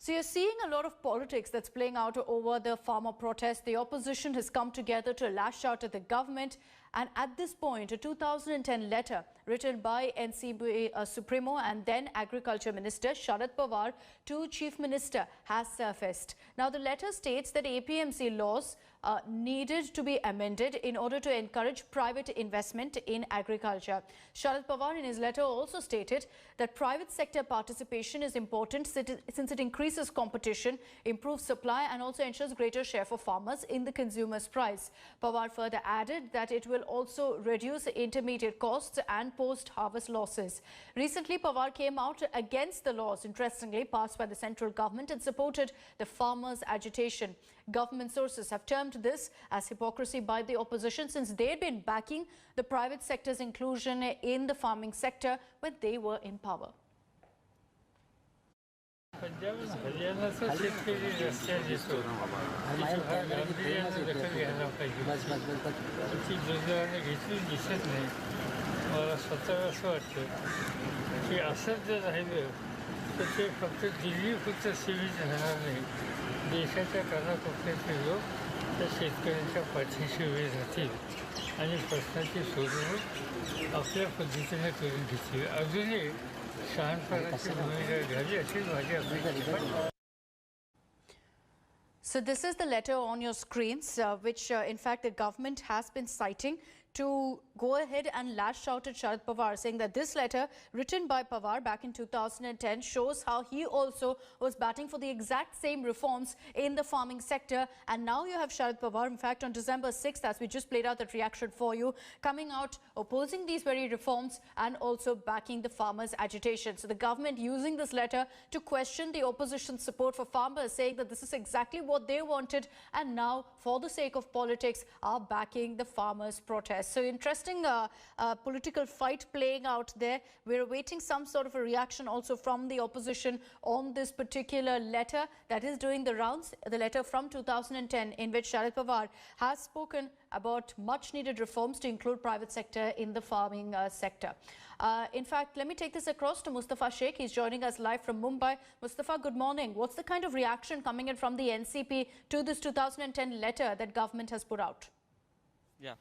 So you're seeing a lot of politics that's playing out over the farmer protest. The opposition has come together to lash out at the government. And at this point, a 2010 letter written by NCB Supremo and then Agriculture Minister Sharad Pawar to Chief Minister has surfaced. Now, the letter states that APMC laws needed to be amended in order to encourage private investment in agriculture. Sharad Pawar in his letter also stated that private sector participation is important since it increases competition, improves supply and also ensures greater share for farmers in the consumer's price. Pawar further added that it will also reduce intermediate costs and post-harvest losses. Recently, Pawar came out against the laws, interestingly, passed by the central government and supported the farmers' agitation. Government sources have termed this as hypocrisy by the opposition since they had been backing the private sector's inclusion in the farming sector when they were in power. Punjab Haryana से शेतकरी रस्त्यार येतो गांभीर्याने दखल घ्यायला पाहिजे ती दुर्दैवाने घेतली दिसत नाही. मला स्वतःला असं वाटतं की असंच जर राहिलं तर ते फक्त दिल्लीपुरतं सीमित राहणार नाही. देशाच्या कानाकोपऱ्यातले लोक त्या शेतकऱ्यांच्या पाठीशी उभे राहतील आणि प्रश्नाची सोडवणूक आपल्या पद्धतीने करून घेतील. अजूनही So this is the letter on your screens, which in fact the government has been citing to go ahead and lash out at Sharad Pawar, saying that this letter written by Pawar back in 2010 shows how he also was batting for the exact same reforms in the farming sector. And now you have Sharad Pawar, in fact, on December 6th, as we just played out that reaction for you, coming out opposing these very reforms and also backing the farmers' agitation. So the government using this letter to question the opposition's support for farmers, saying that this is exactly what they wanted and now, for the sake of politics, are backing the farmers' protest. So interesting political fight playing out there. We're awaiting some sort of a reaction also from the opposition on this particular letter that is doing the rounds, the letter from 2010 in which Sharad Pawar has spoken about much needed reforms to include private sector in the farming sector. In fact, let me take this across to Mustafa Sheikh. He's joining us live from Mumbai. Mustafa, good morning. What's the kind of reaction coming in from the NCP to this 2010 letter that government has put out? Yeah.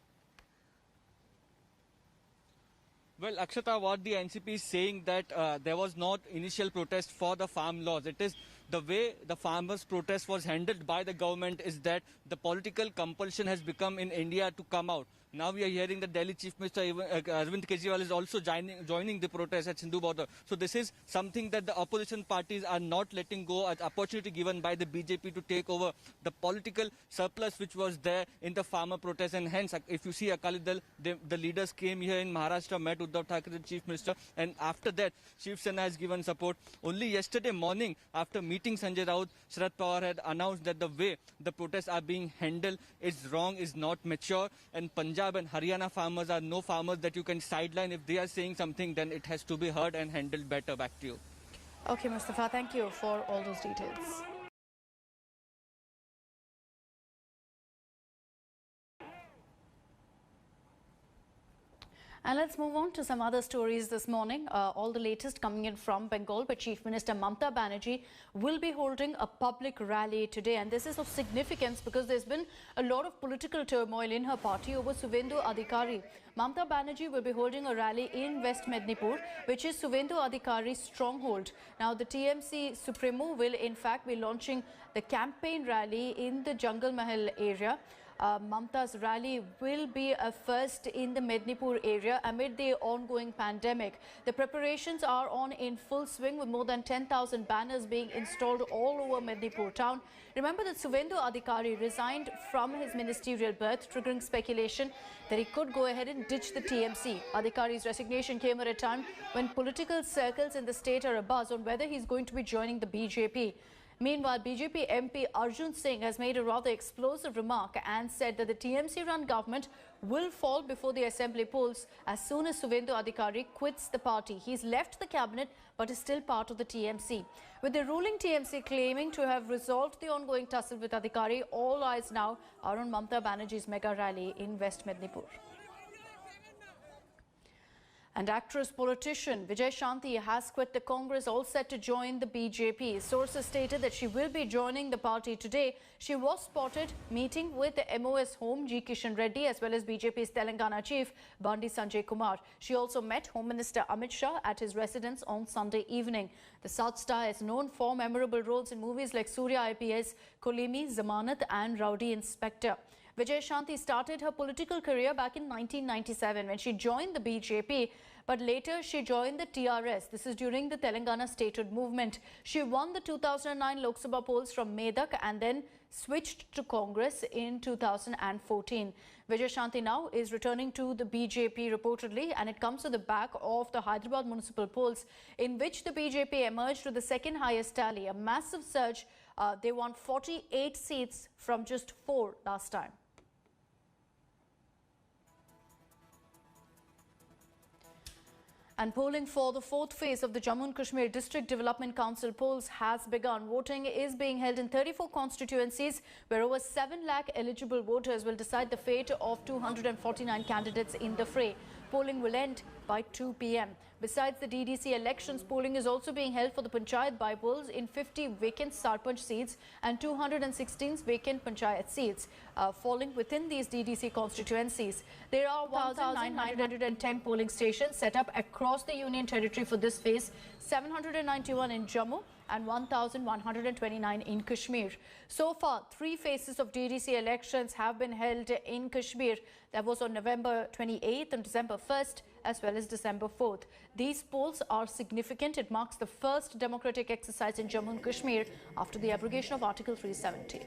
Well, Akshata, what the NCP is saying that there was not initial protest for the farm laws. It is the way the farmers' protest was handled by the government is that the political compulsion has become in India to come out. Now we are hearing that Delhi Chief Minister Arvind Kejriwal is also joining the protest at Sindhu border. So this is something that the opposition parties are not letting go, an opportunity given by the BJP to take over the political surplus which was there in the farmer protest. And hence, if you see Akali Dal, the leaders came here in Maharashtra, met Uddhav Thackeray, the Chief Minister, and after that, Shiv Sena has given support. Only yesterday morning, after meeting Sanjay Raut, Sharad Pawar had announced that the way the protests are being handled is wrong, is not mature, and Punjab and Haryana farmers are no farmers that you can sideline. If they are saying something, then it has to be heard and handled better. Back to you. Okay, Mustafa, thank you for all those details. And let's move on to some other stories this morning. All the latest coming in from Bengal, where Chief Minister Mamata Banerjee will be holding a public rally today. And this is of significance because there's been a lot of political turmoil in her party over Suvendu Adhikari. Mamata Banerjee will be holding a rally in West Mednipur, which is Suvendu Adhikari's stronghold. Now, the TMC Supremo will in fact be launching the campaign rally in the Jungle Mahal area. Mamata's rally will be a first in the Mednipur area amid the ongoing pandemic. The preparations are on in full swing with more than 10,000 banners being installed all over Mednipur town. Remember that Suvendu Adhikari resigned from his ministerial berth, triggering speculation that he could go ahead and ditch the TMC. Adhikari's resignation came at a time when political circles in the state are abuzz on whether he's going to be joining the BJP. Meanwhile, BJP MP Arjun Singh has made a rather explosive remark and said that the TMC-run government will fall before the assembly polls as soon as Suvendu Adhikari quits the party. He's left the cabinet but is still part of the TMC. With the ruling TMC claiming to have resolved the ongoing tussle with Adhikari, all eyes now are on Mamata Banerjee's mega rally in West Mednipur. And actress politician Vijay Shanti has quit the Congress, all set to join the BJP. Sources stated that she will be joining the party today. She was spotted meeting with the MOS Home G. Kishan Reddy as well as BJP's Telangana chief Bandi Sanjay Kumar. She also met Home Minister Amit Shah at his residence on Sunday evening. The South Star is known for memorable roles in movies like Surya IPS, Kolimi, Zamanat and Rowdy Inspector. Vijay Shanti started her political career back in 1997 when she joined the BJP, but later she joined the TRS. This is during the Telangana statehood movement. She won the 2009 Lok Sabha polls from Medak and then switched to Congress in 2014. Vijay Shanti now is returning to the BJP reportedly, and it comes to the back of the Hyderabad municipal polls in which the BJP emerged with the second highest tally, a massive surge. They won 48 seats from just 4 last time. And polling for the fourth phase of the Jammu and Kashmir District Development Council polls has begun. Voting is being held in 34 constituencies where over 7 lakh eligible voters will decide the fate of 249 candidates in the fray. Polling will end by 2 p.m. Besides the DDC elections, polling is also being held for the Panchayat by-polls in 50 vacant Sarpanch seats and 216 vacant Panchayat seats falling within these DDC constituencies. There are 1,910 polling stations set up across the Union Territory for this phase, 791 in Jammu and 1,129 in Kashmir. So far, 3 phases of DDC elections have been held in Kashmir. That was on November 28th and December 1st as well as December 4th. These polls are significant. It marks the first democratic exercise in Jammu and Kashmir after the abrogation of Article 370.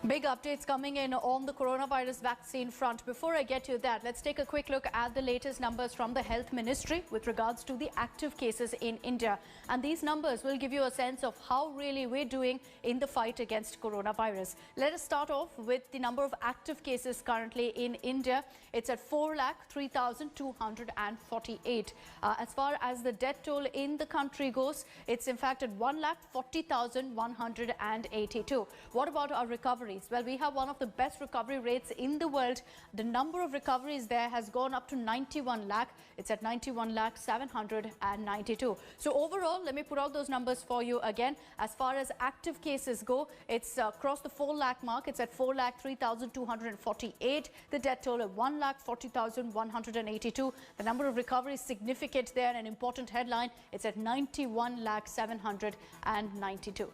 Big updates coming in on the coronavirus vaccine front. Before I get to that, let's take a quick look at the latest numbers from the Health Ministry with regards to the active cases in India. And these numbers will give you a sense of how really we're doing in the fight against coronavirus. Let us start off with the number of active cases currently in India. It's at 4,03,248. As far as the death toll in the country goes, it's in fact at 1,40,182. What about our recoveries? Well, we have one of the best recovery rates in the world. The number of recoveries there has gone up to 91 lakh. It's at 91 lakh 792. So overall, let me put out those numbers for you again. As far as active cases go, it's crossed the 4 lakh mark. It's at 4,03,248. The death toll at 1,40,182. The number of recoveries significant there, and an important headline. It's at 91 lakh 792.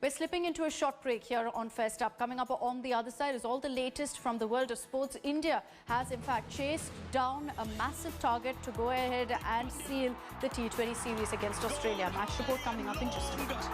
We're slipping into a short break here on First Up. Coming up on the other side is all the latest from the world of sports. India has in fact chased down a massive target to go ahead and seal the T20 series against Australia. Match report coming up in just a minute.